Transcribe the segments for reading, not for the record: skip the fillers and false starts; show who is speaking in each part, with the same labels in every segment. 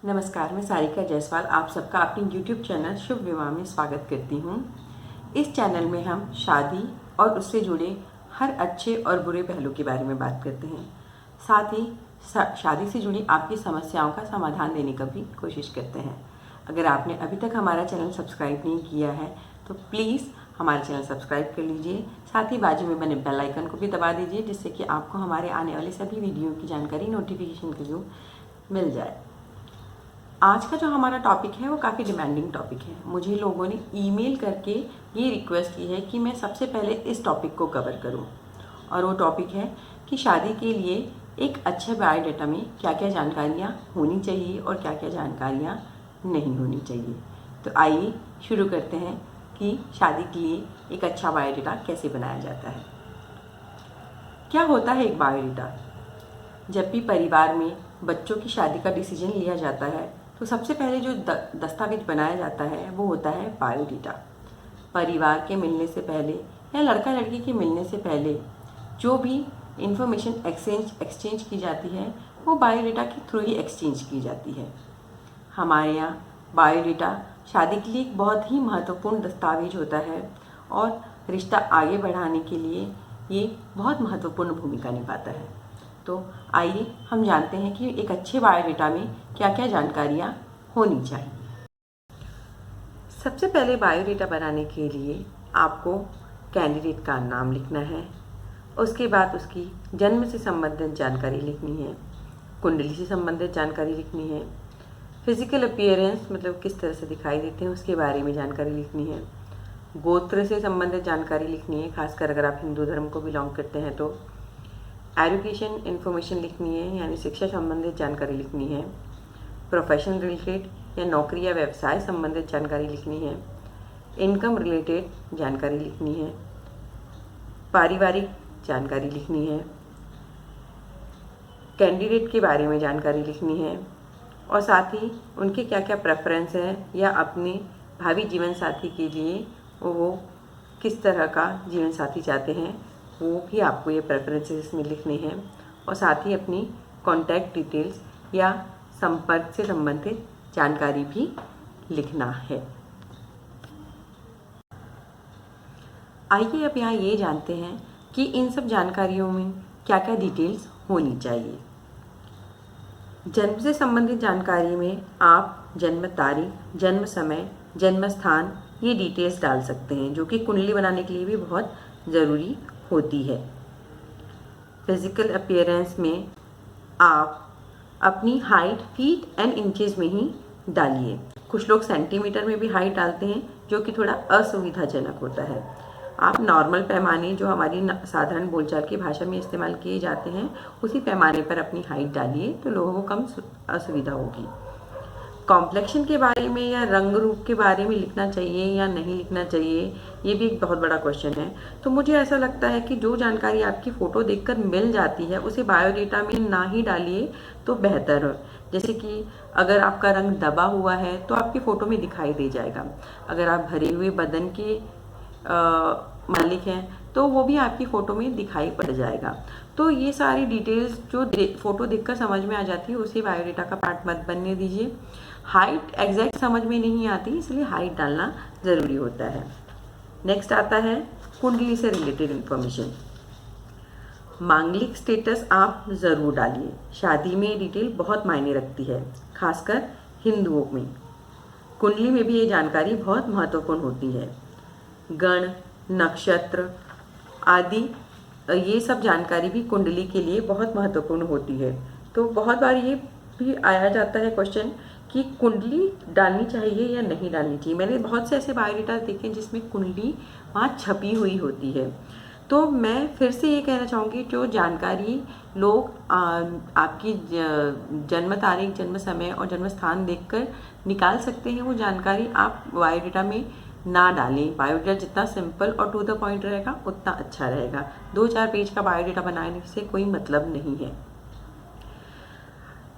Speaker 1: नमस्कार, मैं सारिका जायसवाल आप सबका अपनी YouTube चैनल शुभ विवाह में स्वागत करती हूँ। इस चैनल में हम शादी और उससे जुड़े हर अच्छे और बुरे पहलू के बारे में बात करते हैं। साथ ही शादी से जुड़ी आपकी समस्याओं का समाधान देने का भी कोशिश करते हैं। अगर आपने अभी तक हमारा चैनल सब्सक्राइब नहीं किया है तो प्लीज़ हमारा चैनल सब्सक्राइब कर लीजिए। साथ ही बाजू में बने बेल आइकन को भी दबा दीजिए, जिससे कि आपको हमारे आने वाले सभी वीडियो की जानकारी नोटिफिकेशन के थ्रू मिल जाए। आज का जो हमारा टॉपिक है वो काफ़ी डिमांडिंग टॉपिक है। मुझे लोगों ने ईमेल करके ये रिक्वेस्ट की है कि मैं सबसे पहले इस टॉपिक को कवर करूं, और वो टॉपिक है कि शादी के लिए एक अच्छे बायोडाटा में क्या क्या जानकारियां होनी चाहिए और क्या क्या जानकारियां नहीं होनी चाहिए। तो आइए शुरू करते हैं कि शादी के लिए एक अच्छा बायोडाटा कैसे बनाया जाता है। क्या होता है एक बायोडाटा? जब भी परिवार में बच्चों की शादी का डिसीजन लिया जाता है तो सबसे पहले जो दस्तावेज बनाया जाता है वो होता है बायोडाटा। परिवार के मिलने से पहले या लड़का लड़की के मिलने से पहले जो भी इंफॉर्मेशन एक्सचेंज की जाती है वो बायोडाटा के थ्रू ही एक्सचेंज की जाती है। हमारे यहाँ बायोडाटा शादी के लिए एक बहुत ही महत्वपूर्ण दस्तावेज होता है और रिश्ता आगे बढ़ाने के लिए ये बहुत महत्वपूर्ण भूमिका निभाता है। तो आइए हम जानते हैं कि एक अच्छे बायोडाटा में क्या क्या जानकारियाँ होनी चाहिए। सबसे पहले बायोडाटा बनाने के लिए आपको कैंडिडेट का नाम लिखना है। उसके बाद उसकी जन्म से संबंधित जानकारी लिखनी है, कुंडली से संबंधित जानकारी लिखनी है, फिजिकल अपीयरेंस मतलब किस तरह से दिखाई देते हैं उसके बारे में जानकारी लिखनी है, गोत्र से संबंधित जानकारी लिखनी है, खासकर अगर आप हिंदू धर्म को बिलोंग करते हैं तो एजुकेशन इन्फॉर्मेशन लिखनी है, यानी शिक्षा संबंधित जानकारी लिखनी है, प्रोफेशन रिलेटेड या नौकरी या व्यवसाय संबंधित जानकारी लिखनी है, इनकम रिलेटेड जानकारी लिखनी है, पारिवारिक जानकारी लिखनी है, कैंडिडेट के बारे में जानकारी लिखनी है, और साथ ही उनके क्या क्या प्रेफरेंस हैं या अपने भावी जीवन साथी के लिए वो किस तरह का जीवन साथी चाहते हैं वो भी आपको ये प्रेफरेंसेस इसमें लिखने हैं, और साथ ही अपनी कॉन्टैक्ट डिटेल्स या संपर्क से संबंधित जानकारी भी लिखना है। आइए अब यहाँ ये जानते हैं कि इन सब जानकारियों में क्या क्या डिटेल्स होनी चाहिए। जन्म से संबंधित जानकारी में आप जन्म तारीख, जन्म समय, जन्म स्थान ये डिटेल्स डाल सकते हैं, जो कि कुंडली बनाने के लिए भी बहुत ज़रूरी होती है। फिजिकल अपीयरेंस में आप अपनी हाइट फीट एंड इंचेस में ही डालिए। कुछ लोग सेंटीमीटर में भी हाइट डालते हैं, जो कि थोड़ा असुविधाजनक होता है। आप नॉर्मल पैमाने जो हमारी साधारण बोलचाल की भाषा में इस्तेमाल किए जाते हैं उसी पैमाने पर अपनी हाइट डालिए, तो लोगों को कम असुविधा होगी। कॉम्प्लेक्शन के बारे में या रंग रूप के बारे में लिखना चाहिए या नहीं लिखना चाहिए, ये भी एक बहुत बड़ा क्वेश्चन है। तो मुझे ऐसा लगता है कि जो जानकारी आपकी फ़ोटो देखकर मिल जाती है उसे बायोडाटा में ना ही डालिए तो बेहतर हो। जैसे कि अगर आपका रंग दबा हुआ है तो आपकी फ़ोटो में दिखाई दे जाएगा। अगर आप भरे हुए बदन के मालिक हैं तो वो भी आपकी फ़ोटो में दिखाई पड़ जाएगा। तो ये सारी डिटेल्स जो फ़ोटो देखकर समझ में आ जाती है उसे बायोडाटा का पार्ट मत बनने दीजिए। हाइट एग्जैक्ट समझ में नहीं आती, इसलिए हाइट डालना ज़रूरी होता है। नेक्स्ट आता है कुंडली से रिलेटेड इन्फॉर्मेशन। मांगलिक स्टेटस आप ज़रूर डालिए। शादी में डिटेल बहुत मायने रखती है, खासकर हिंदुओं में। कुंडली में भी ये जानकारी बहुत महत्वपूर्ण होती है। गण, नक्षत्र आदि ये सब जानकारी भी कुंडली के लिए बहुत महत्वपूर्ण होती है। तो बहुत बार ये भी आया जाता है क्वेश्चन कि कुंडली डालनी चाहिए या नहीं डालनी चाहिए। मैंने बहुत से ऐसे बायोडाटा देखे जिसमें कुंडली वहाँ छपी हुई होती है। तो मैं फिर से ये कहना चाहूँगी, जो जानकारी लोग आपकी जन्म तारीख, जन्म समय और जन्म स्थान देखकर निकाल सकते हैं, वो जानकारी आप बायोडाटा में ना डालें। बायोडाटा जितना सिंपल और टू द पॉइंट रहेगा उतना अच्छा रहेगा। 2-4 पेज का बायोडाटा बनाने से कोई मतलब नहीं है।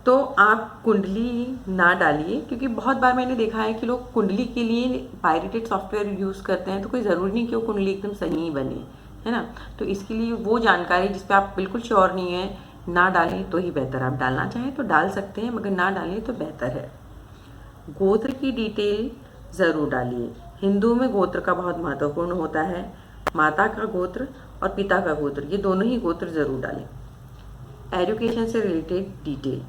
Speaker 1: तो आप कुंडली ना डालिए, क्योंकि बहुत बार मैंने देखा है कि लोग कुंडली के लिए पायरेटेड सॉफ्टवेयर यूज़ करते हैं, तो कोई ज़रूरी नहीं कि वो कुंडली एकदम सही बने, है ना। तो इसके लिए वो जानकारी जिस पे आप बिल्कुल श्योर नहीं है ना डालें तो ही बेहतर। आप डालना चाहें तो डाल सकते हैं, मगर ना डालें तो बेहतर है। गोत्र की डिटेल ज़रूर डालिए। हिंदू में गोत्र का बहुत महत्वपूर्ण होता है। माता का गोत्र और पिता का गोत्र, ये दोनों ही गोत्र ज़रूर डालें। एजुकेशन से रिलेटेड डिटेल,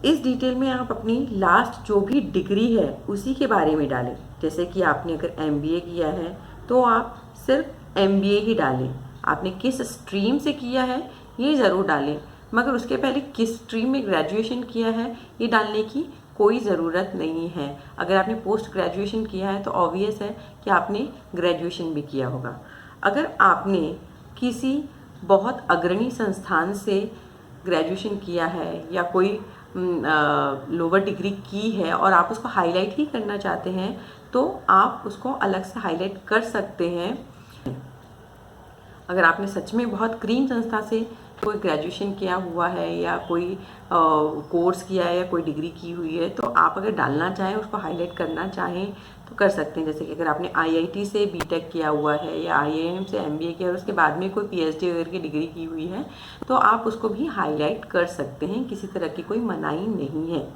Speaker 1: इस डिटेल में आप अपनी लास्ट जो भी डिग्री है उसी के बारे में डालें। जैसे कि आपने अगर MBA किया है तो आप सिर्फ MBA ही डालें। आपने किस स्ट्रीम से किया है ये ज़रूर डालें, मगर उसके पहले किस स्ट्रीम में ग्रेजुएशन किया है ये डालने की कोई ज़रूरत नहीं है। अगर आपने पोस्ट ग्रेजुएशन किया है तो ऑब्वियस है कि आपने ग्रेजुएशन भी किया होगा। अगर आपने किसी बहुत अग्रणी संस्थान से ग्रेजुएशन किया है या कोई लोअर डिग्री की है और आप उसको हाईलाइट ही करना चाहते हैं तो आप उसको अलग से हाईलाइट कर सकते हैं। अगर आपने सच में बहुत क्रीम संस्था से कोई ग्रेजुएशन किया हुआ है या कोई कोर्स किया है या कोई डिग्री की हुई है तो आप अगर डालना चाहें, उसको हाईलाइट करना चाहें तो कर सकते हैं। जैसे कि अगर आपने IIT से BTech किया हुआ है या IIM से MBA किया है, उसके बाद में कोई PhD वगैरह की डिग्री की हुई है तो आप उसको भी हाईलाइट कर सकते हैं, किसी तरह की कोई मनाही नहीं है।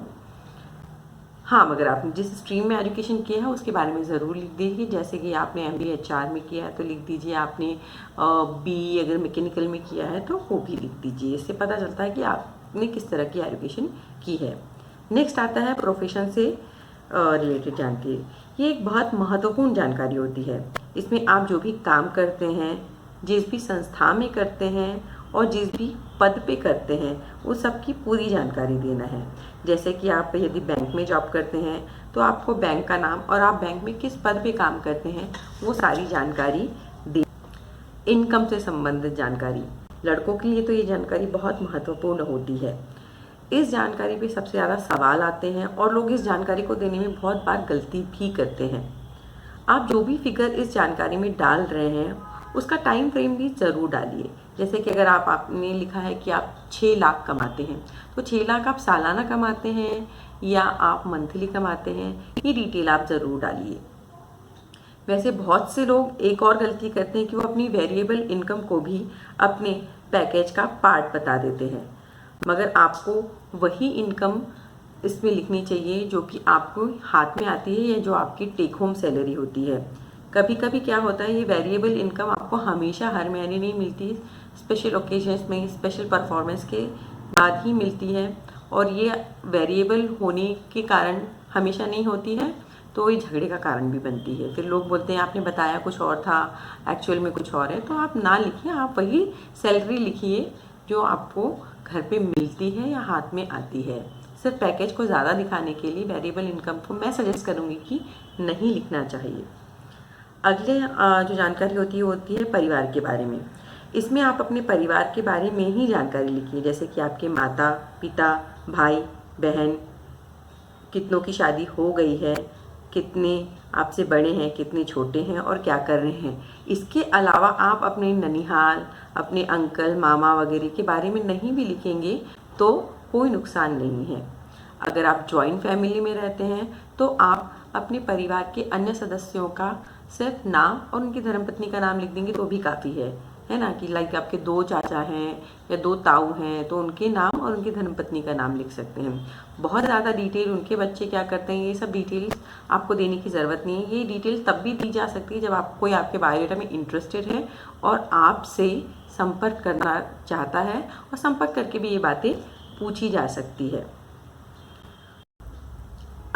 Speaker 1: हाँ, मगर आपने जिस स्ट्रीम में एजुकेशन किया है उसके बारे में ज़रूर लिख दीजिए। जैसे कि आपने MBA HR में किया है तो लिख दीजिए, आपने BE अगर मैकेनिकल में किया है तो वो भी लिख दीजिए। इससे पता चलता है कि आपने किस तरह की एजुकेशन की है। नेक्स्ट आता है प्रोफेशन से रिलेटेड जानकारी। ये एक बहुत महत्वपूर्ण जानकारी होती है। इसमें आप जो भी काम करते हैं, जिस भी संस्था में करते हैं और जिस भी पद पे करते हैं वो सब की पूरी जानकारी देना है। जैसे कि आप यदि बैंक में जॉब करते हैं तो आपको बैंक का नाम और आप बैंक में किस पद पे काम करते हैं वो सारी जानकारी दे। इनकम से संबंधित जानकारी, लड़कों के लिए तो ये जानकारी बहुत महत्वपूर्ण होती है। इस जानकारी पे सबसे ज़्यादा सवाल आते हैं और लोग इस जानकारी को देने में बहुत बार गलती भी करते हैं। आप जो भी फिगर इस जानकारी में डाल रहे हैं उसका टाइम फ्रेम भी ज़रूर डालिए। जैसे कि अगर आपने लिखा है कि आप 6 लाख कमाते हैं तो 6 लाख आप सालाना कमाते हैं या आप मंथली कमाते हैं, ये डिटेल आप ज़रूर डालिए। वैसे बहुत से लोग एक और गलती करते हैं कि वो अपनी वेरिएबल इनकम को भी अपने पैकेज का पार्ट बता देते हैं, मगर आपको वही इनकम इसमें लिखनी चाहिए जो कि आपको हाथ में आती है या जो आपकी टेक होम सैलरी होती है। कभी कभी क्या होता है, ये वेरिएबल इनकम आपको हमेशा हर महीने नहीं मिलती, स्पेशल ओकेजन्स में स्पेशल परफॉर्मेंस के बाद ही मिलती है और ये वेरिएबल होने के कारण हमेशा नहीं होती है तो ये झगड़े का कारण भी बनती है। फिर लोग बोलते हैं आपने बताया कुछ और था, एक्चुअल में कुछ और है। तो आप ना लिखिए, आप वही सैलरी लिखिए जो आपको घर पे मिलती है या हाथ में आती है। सिर्फ पैकेज को ज़्यादा दिखाने के लिए वेरिएबल इनकम को मैं सजेस्ट करूँगी कि नहीं लिखना चाहिए। अगले जो जानकारी होती है परिवार के बारे में। इसमें आप अपने परिवार के बारे में ही जानकारी लिखिए। जैसे कि आपके माता पिता, भाई बहन, कितनों की शादी हो गई है, कितने आपसे बड़े हैं, कितने छोटे हैं और क्या कर रहे हैं। इसके अलावा आप अपने ननिहाल, अपने अंकल मामा वगैरह के बारे में नहीं भी लिखेंगे तो कोई नुकसान नहीं है। अगर आप जॉइंट फैमिली में रहते हैं तो आप अपने परिवार के अन्य सदस्यों का सिर्फ नाम और उनकी धर्मपत्नी का नाम लिख देंगे तो भी काफ़ी है ना। कि लाइक आपके 2 चाचा हैं या 2 ताऊ हैं तो उनके नाम और उनकी धर्मपत्नी का नाम लिख सकते हैं। बहुत ज़्यादा डिटेल उनके बच्चे क्या करते हैं ये सब डिटेल्स आपको देने की ज़रूरत नहीं है। ये डिटेल तब भी दी जा सकती है जब कोई आपके बायोडाटा में इंटरेस्टेड है और आपसे संपर्क करना चाहता है और संपर्क करके भी ये बातें पूछी जा सकती है।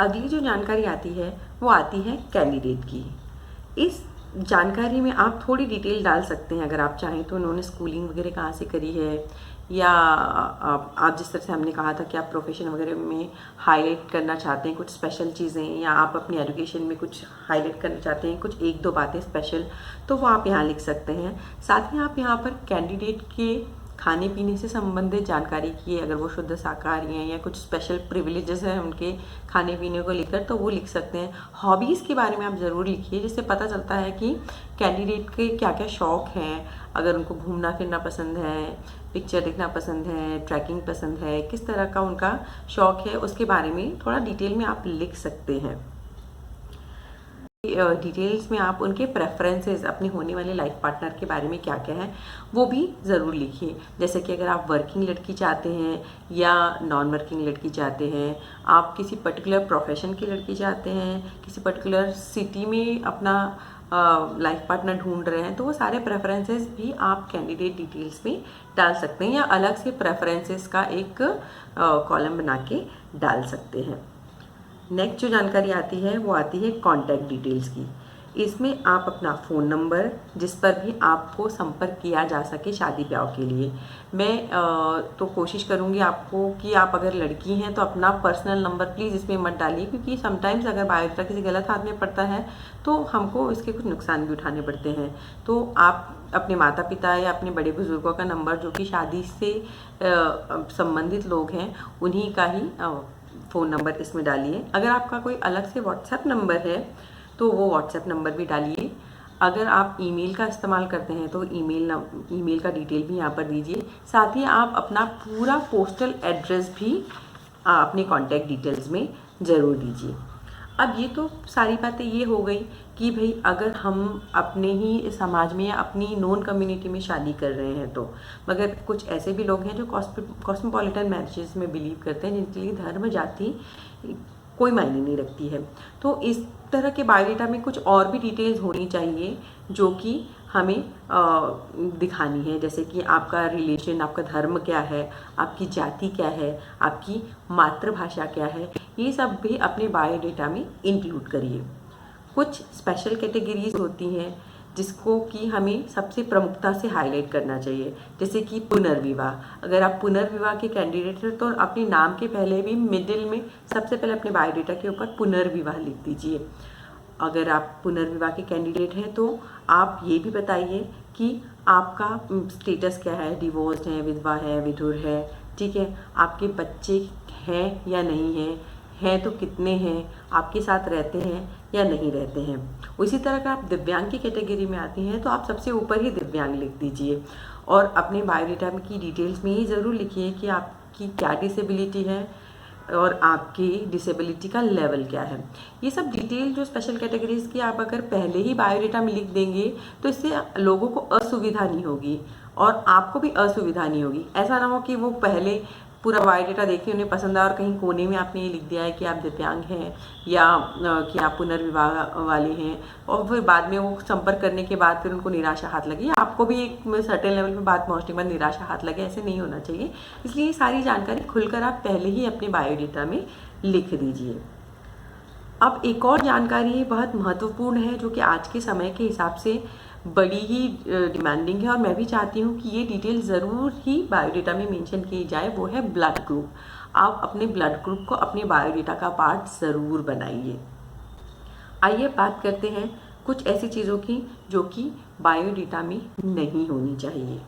Speaker 1: अगली जो जानकारी आती है वो आती है कैंडिडेट की। इस जानकारी में आप थोड़ी डिटेल डाल सकते हैं अगर आप चाहें तो। उन्होंने स्कूलिंग वगैरह कहाँ से करी है या आप जिस तरह से हमने कहा था कि आप प्रोफेशन वगैरह में हाईलाइट करना चाहते हैं कुछ स्पेशल चीज़ें, या आप अपनी एजुकेशन में कुछ हाईलाइट करना चाहते हैं कुछ 1-2 बातें स्पेशल, तो वो आप यहाँ लिख सकते हैं। साथ ही आप यहाँ पर कैंडिडेट के खाने पीने से संबंधित जानकारी की, अगर वो शुद्ध शाकाहारी हैं या कुछ स्पेशल प्रिविलेजेस हैं उनके खाने पीने को लेकर तो वो लिख सकते हैं। हॉबीज़ के बारे में आप ज़रूर लिखिए जिससे पता चलता है कि कैंडिडेट के क्या क्या शौक़ हैं। अगर उनको घूमना फिरना पसंद है, पिक्चर देखना पसंद है, ट्रैकिंग पसंद है, किस तरह का उनका शौक़ है उसके बारे में थोड़ा डिटेल में आप लिख सकते हैं। डिटेल्स में आप उनके प्रेफरेंसेस, अपने होने वाले लाइफ पार्टनर के बारे में क्या क्या है वो भी ज़रूर लिखिए। जैसे कि अगर आप वर्किंग लड़की चाहते हैं या नॉन वर्किंग लड़की चाहते हैं, आप किसी पर्टिकुलर प्रोफेशन की लड़की चाहते हैं, किसी पर्टिकुलर सिटी में अपना लाइफ पार्टनर ढूंढ रहे हैं, तो वो सारे प्रेफरेंसेस भी आप कैंडिडेट डिटेल्स में डाल सकते हैं या अलग से प्रेफरेंसेस का एक कॉलम बना के डाल सकते हैं। नेक्स्ट जो जानकारी आती है वो आती है कॉन्टैक्ट डिटेल्स की। इसमें आप अपना फ़ोन नंबर, जिस पर भी आपको संपर्क किया जा सके शादी ब्याह के लिए। मैं तो कोशिश करूँगी आपको कि आप अगर लड़की हैं तो अपना पर्सनल नंबर प्लीज़ इसमें मत डालिए, क्योंकि समटाइम्स अगर बायोडाटा किसी गलत हाथ में पड़ता है तो हमको इसके कुछ नुकसान भी उठाने पड़ते हैं। तो आप अपने माता पिता या अपने बड़े बुजुर्गों का नंबर, जो कि शादी से संबंधित लोग हैं, उन्हीं का ही फ़ोन नंबर इसमें डालिए। अगर आपका कोई अलग से व्हाट्सएप नंबर है तो वो व्हाट्सएप नंबर भी डालिए। अगर आप ईमेल का इस्तेमाल करते हैं तो ईमेल का डिटेल भी यहाँ पर दीजिए। साथ ही आप अपना पूरा पोस्टल एड्रेस भी अपने कॉन्टैक्ट डिटेल्स में ज़रूर दीजिए। अब ये तो सारी बातें ये हो गई कि भाई अगर हम अपने ही समाज में या अपनी नॉन कम्युनिटी में शादी कर रहे हैं तो, मगर कुछ ऐसे भी लोग हैं जो कॉस्मोपॉलिटन मैरिजेस में बिलीव करते हैं, जिनके लिए धर्म जाति कोई मायने नहीं रखती है। तो इस तरह के बायोडाटा में कुछ और भी डिटेल्स होनी चाहिए जो कि हमें दिखानी है, जैसे कि आपका रिलीजन, आपका धर्म क्या है, आपकी जाति क्या है, आपकी मातृभाषा क्या है, ये सब भी अपने बायोडाटा में इंक्लूड करिए। कुछ स्पेशल कैटेगरीज होती हैं जिसको कि हमें सबसे प्रमुखता से हाईलाइट करना चाहिए, जैसे कि पुनर्विवाह। अगर आप पुनर्विवाह के कैंडिडेट हैं तो अपने नाम के पहले भी मिडिल में सबसे पहले अपने बायोडाटा के ऊपर पुनर्विवाह लिख दीजिए। अगर आप पुनर्विवाह के कैंडिडेट हैं तो आप ये भी बताइए कि आपका स्टेटस क्या है, डिवोर्स्ड है, विधवा है, विधुर है, ठीक है, आपके बच्चे हैं या नहीं हैं तो कितने हैं, आपके साथ रहते हैं या नहीं रहते हैं। उसी तरह अगर आप दिव्यांग की कैटेगरी में आती हैं तो आप सबसे ऊपर ही दिव्यांग लिख दीजिए और अपने बायोडाटा की डिटेल्स में ये ज़रूर लिखिए कि आपकी क्या डिसेबिलिटी है और आपकी डिसेबिलिटी का लेवल क्या है। ये सब डिटेल जो स्पेशल कैटेगरीज की आप अगर पहले ही बायोडाटा में लिख देंगे तो इससे लोगों को असुविधा नहीं होगी और आपको भी असुविधा नहीं होगी। ऐसा ना हो कि वो पहले पूरा बायोडाटा देखिए, उन्हें पसंद आया और कहीं कोने में आपने ये लिख दिया है कि आप दिव्यांग हैं या कि आप पुनर्विवाह वाले हैं, और फिर बाद में वो संपर्क करने के बाद फिर उनको निराशा हाथ लगी, आपको भी एक सर्टेन लेवल पे बात पहुंचने के बाद निराशा हाथ लगे। ऐसे नहीं होना चाहिए। इसलिए ये सारी जानकारी खुलकर आप पहले ही अपने बायोडाटा में लिख दीजिए। अब एक और जानकारी बहुत महत्वपूर्ण है जो कि आज के समय के हिसाब से बड़ी ही डिमांडिंग है और मैं भी चाहती हूँ कि ये डिटेल ज़रूर ही बायोडाटा में मेंशन की जाए, वो है ब्लड ग्रुप। आप अपने ब्लड ग्रुप को अपने बायोडाटा का पार्ट ज़रूर बनाइए। आइए बात करते हैं कुछ ऐसी चीज़ों की जो कि बायोडाटा में नहीं होनी चाहिए।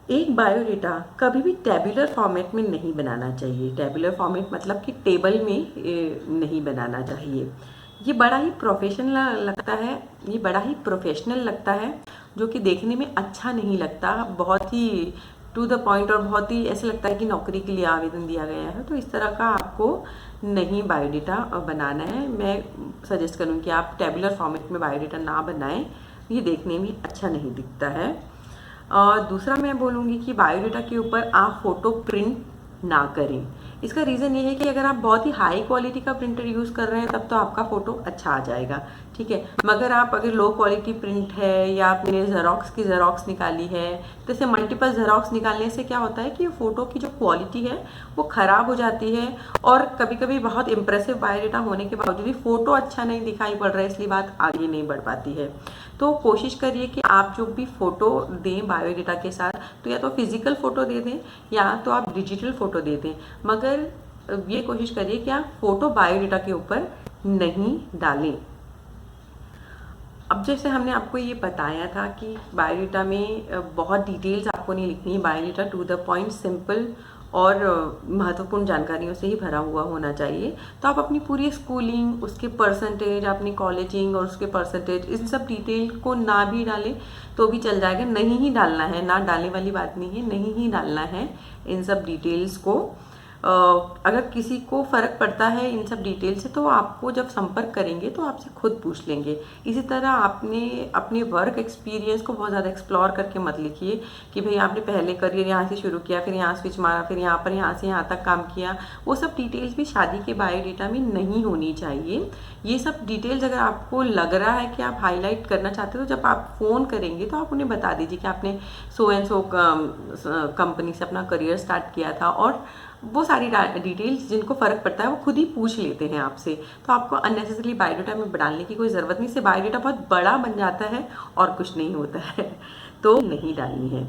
Speaker 1: एक बायोडाटा कभी भी टेबुलर फॉर्मेट में नहीं बनाना चाहिए। टेबुलर फॉर्मेट मतलब कि टेबल में नहीं बनाना चाहिए। ये बड़ा ही प्रोफेशनल लगता है, ये बड़ा ही प्रोफेशनल लगता है, जो कि देखने में अच्छा नहीं लगता, बहुत ही टू द पॉइंट और बहुत ही ऐसा लगता है कि नौकरी के लिए आवेदन दिया गया है। तो इस तरह का आपको नहीं बायोडाटा बनाना है। मैं सजेस्ट करूँ कि आप टेबुलर फॉर्मेट में बायोडाटा ना बनाएं, ये देखने में अच्छा नहीं दिखता है। और दूसरा मैं बोलूँगी कि बायोडाटा के ऊपर आप फ़ोटो प्रिंट ना करें। इसका रीज़न ये है कि अगर आप बहुत ही हाई क्वालिटी का प्रिंटर यूज़ कर रहे हैं तब तो आपका फ़ोटो अच्छा आ जाएगा, ठीक है, मगर आप अगर लो क्वालिटी प्रिंट है या आपने ज़ेरॉक्स की ज़ेरॉक्स निकाली है, तो इसे मल्टीपल ज़ेरॉक्स निकालने से क्या होता है कि फ़ोटो की जो क्वालिटी है वो ख़राब हो जाती है और कभी कभी बहुत इंप्रेसिव बायोडाटा होने के बावजूद भी फ़ोटो अच्छा नहीं दिखाई पड़ रहा है, इसलिए बात आगे नहीं बढ़ पाती है। तो कोशिश करिए कि आप जो भी फ़ोटो दें बायोडाटा के साथ, तो या तो फिज़िकल फ़ोटो दे दें या तो आप डिजिटल फ़ोटो दे दें, मगर ये कोशिश करिए कि आप फ़ोटो बायोडाटा के ऊपर नहीं डालें। अब जैसे हमने आपको ये बताया था कि बायोडाटा में बहुत डिटेल्स आपको नहीं लिखनी है, biodata to the point, simple और महत्वपूर्ण जानकारियों से ही भरा हुआ होना चाहिए। तो आप अपनी पूरी स्कूलिंग, उसके परसेंटेज, अपनी कॉलेजिंग और उसके परसेंटेज, इन सब डिटेल को ना भी डालें तो भी चल जाएगा। नहीं ही डालना है, ना डालने वाली बात नहीं है, नहीं ही डालना है इन सब डिटेल्स को। अगर किसी को फ़र्क पड़ता है इन सब डिटेल से तो आपको जब संपर्क करेंगे तो आपसे खुद पूछ लेंगे। इसी तरह आपने अपने वर्क एक्सपीरियंस को बहुत ज़्यादा एक्सप्लोर करके मत लिखिए कि भाई आपने पहले करियर यहाँ से शुरू किया, फिर यहाँ स्विच मारा, फिर यहाँ पर यहाँ से यहाँ तक काम किया। वो सब डिटेल्स भी शादी के बायोडेटा में नहीं होनी चाहिए। ये सब डिटेल्स अगर आपको लग रहा है कि आप हाईलाइट करना चाहते हो तो जब आप फ़ोन करेंगे तो आप उन्हें बता दीजिए कि आपने सो एंड सो कंपनी से अपना करियर स्टार्ट किया था, और वो सारी डिटेल्स जिनको फ़र्क पड़ता है वो खुद ही पूछ लेते हैं आपसे। तो आपको अननेसेसरी बायोडेटा में डालने की कोई ज़रूरत नहीं। इससे बायोडेटा बहुत बड़ा बन जाता है और कुछ नहीं होता है, तो नहीं डालनी है।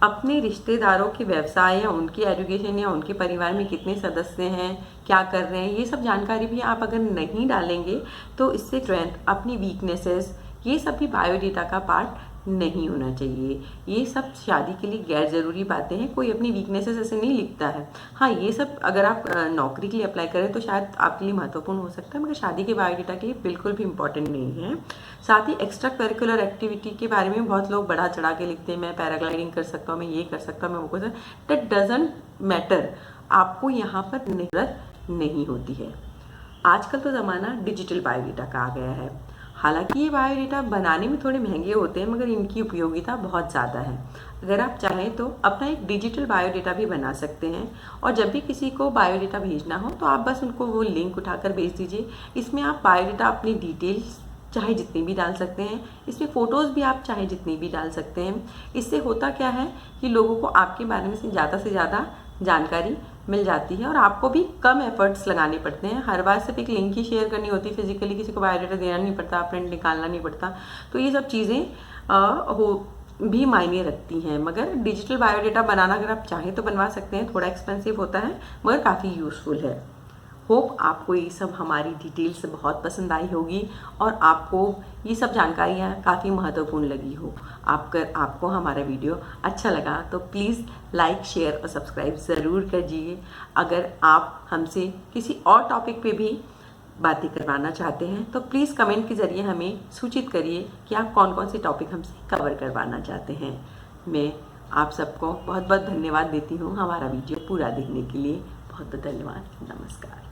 Speaker 1: अपने रिश्तेदारों के व्यवसाय या उनकी एजुकेशन या उनके परिवार में कितने सदस्य हैं, क्या कर रहे हैं, ये सब जानकारी भी आप अगर नहीं डालेंगे तो इससे स्ट्रेंथ, अपनी वीकनेसेस, ये सब भी बायोडेटा का पार्ट नहीं होना चाहिए। ये सब शादी के लिए गैर ज़रूरी बातें हैं। कोई अपनी वीकनेसेस ऐसे नहीं लिखता है। हाँ, ये सब अगर आप नौकरी के लिए अप्लाई करें तो शायद आपके लिए महत्वपूर्ण हो सकता है, मगर शादी के बायोडेटा के लिए बिल्कुल भी इम्पॉर्टेंट नहीं है। साथ ही एक्स्ट्रा करिकुलर एक्टिविटी के बारे में बहुत लोग बढ़ा चढ़ा के लिखते हैं, मैं पैराग्लाइडिंग कर सकता हूँ, मैं ये कर सकता हूँ, मैं वो कर सकता हूँ। That doesn't matter. आपको यहाँ पर ज़रूरत नहीं होती है। आजकल तो ज़माना डिजिटल बायोडेटा का आ गया है। हालांकि ये बायोडेटा बनाने में थोड़े महंगे होते हैं, मगर इनकी उपयोगिता बहुत ज़्यादा है। अगर आप चाहें तो अपना एक डिजिटल बायोडेटा भी बना सकते हैं, और जब भी किसी को बायोडेटा भेजना हो तो आप बस उनको वो लिंक उठाकर भेज दीजिए। इसमें आप बायोडेटा अपनी डिटेल्स चाहे जितनी भी डाल सकते हैं, इसमें फ़ोटोज़ भी आप चाहे जितनी भी डाल सकते हैं। इससे होता क्या है कि लोगों को आपके बारे में से ज़्यादा जानकारी मिल जाती है और आपको भी कम एफर्ट्स लगाने पड़ते हैं। हर बार सिर्फ एक लिंक ही शेयर करनी होती है, फिजिकली किसी को बायोडेटा देना नहीं पड़ता, प्रिंट निकालना नहीं पड़ता। तो ये सब चीज़ें हो भी मायने रखती हैं। मगर डिजिटल बायोडेटा बनाना अगर आप चाहें तो बनवा सकते हैं। थोड़ा एक्सपेंसिव होता है मगर काफ़ी यूज़फुल है। होप आपको ये सब हमारी डिटेल से बहुत पसंद आई होगी और आपको ये सब जानकारियाँ काफ़ी महत्वपूर्ण लगी हो। आपको हमारा वीडियो अच्छा लगा तो प्लीज़ लाइक, शेयर और सब्सक्राइब ज़रूर करिए। अगर आप हमसे किसी और टॉपिक पे भी बातें करवाना चाहते हैं तो प्लीज़ कमेंट के ज़रिए हमें सूचित करिए कि आप कौन कौन से टॉपिक हमसे कवर करवाना चाहते हैं। मैं आप सबको बहुत बहुत धन्यवाद देती हूँ हमारा वीडियो पूरा देखने के लिए। बहुत बहुत धन्यवाद। नमस्कार।